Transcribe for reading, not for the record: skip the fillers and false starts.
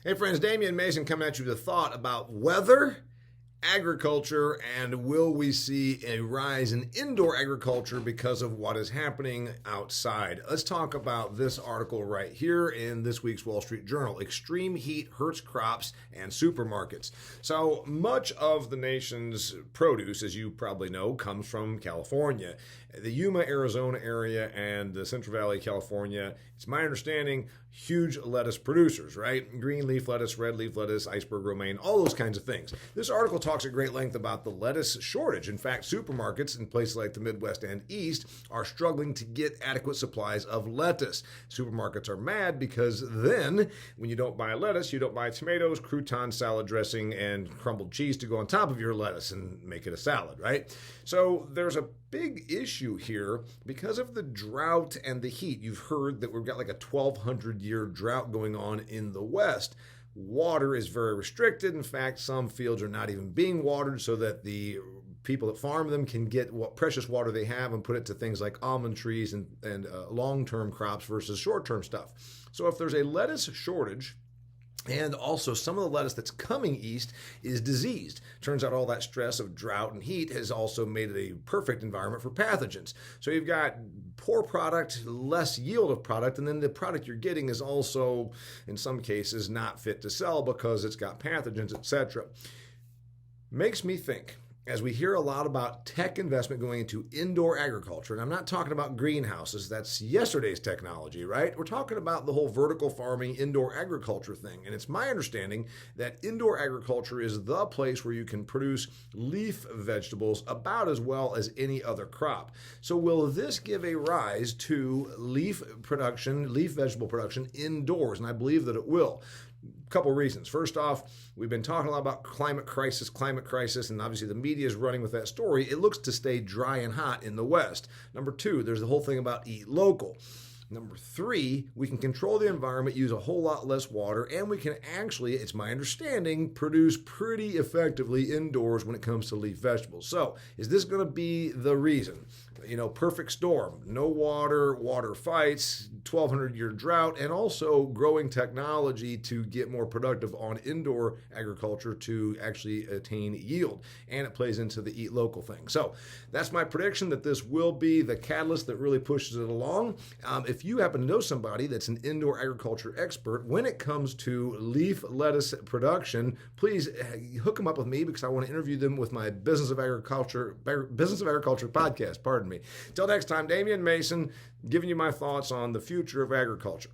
Hey friends, Damian Mason coming at you with a thought about weather, agriculture, and will we see a rise in indoor agriculture because of what is happening outside? Let's talk about this article right here in this week's Wall Street Journal. Extreme heat hurts crops and supermarkets. So much of the nation's produce, as you probably know, comes from California. The Yuma, Arizona area and the Central Valley, California, it's my understanding, huge lettuce producers, right? Green leaf lettuce, red leaf lettuce, iceberg romaine, all those kinds of things. This article talks at great length about the lettuce shortage. In fact, supermarkets in places like the Midwest and East are struggling to get adequate supplies of lettuce. Supermarkets are mad because then when you don't buy lettuce, you don't buy tomatoes, croutons, salad dressing, and crumbled cheese to go on top of your lettuce and make it a salad, right? So there's a big issue here because of the drought and the heat. You've heard that we've got like a 1,200-year drought going on in the West. Water is very restricted. In fact, some fields are not even being watered so that the people that farm them can get what precious water they have and put it to things like almond trees and long-term crops versus short-term stuff. So if there's a lettuce shortage, and also some of the lettuce that's coming east is diseased. Turns out all that stress of drought and heat has also made it a perfect environment for pathogens. So you've got poor product, less yield of product, and then the product you're getting is also, in some cases, not fit to sell because it's got pathogens, etc. Makes me think, as we hear a lot about tech investment going into indoor agriculture, and I'm not talking about greenhouses, that's yesterday's technology, right? We're talking about the whole vertical farming, indoor agriculture thing. And it's my understanding that indoor agriculture is the place where you can produce leaf vegetables about as well as any other crop. So will this give a rise to leaf production, leaf vegetable production indoors? And I believe that it will. Couple reasons. First off, we've been talking a lot about climate crisis, and obviously the media is running with that story. It looks to stay dry and hot in the West. Number two, there's the whole thing about eat local. Number three, we can control the environment, use a whole lot less water, and we can actually, it's my understanding, produce pretty effectively indoors when it comes to leaf vegetables. So, is this going to be the reason? Perfect storm, no water, water fights, 1,200-year drought, and also growing technology to get more productive on indoor agriculture to actually attain yield. And it plays into the eat local thing. So that's my prediction that this will be the catalyst that really pushes it along. If you happen to know somebody that's an indoor agriculture expert when it comes to leaf lettuce production, please hook them up with me because I want to interview them with my Business of Agriculture podcast. Pardon me. Till next time, Damian Mason giving you my thoughts on the future of agriculture.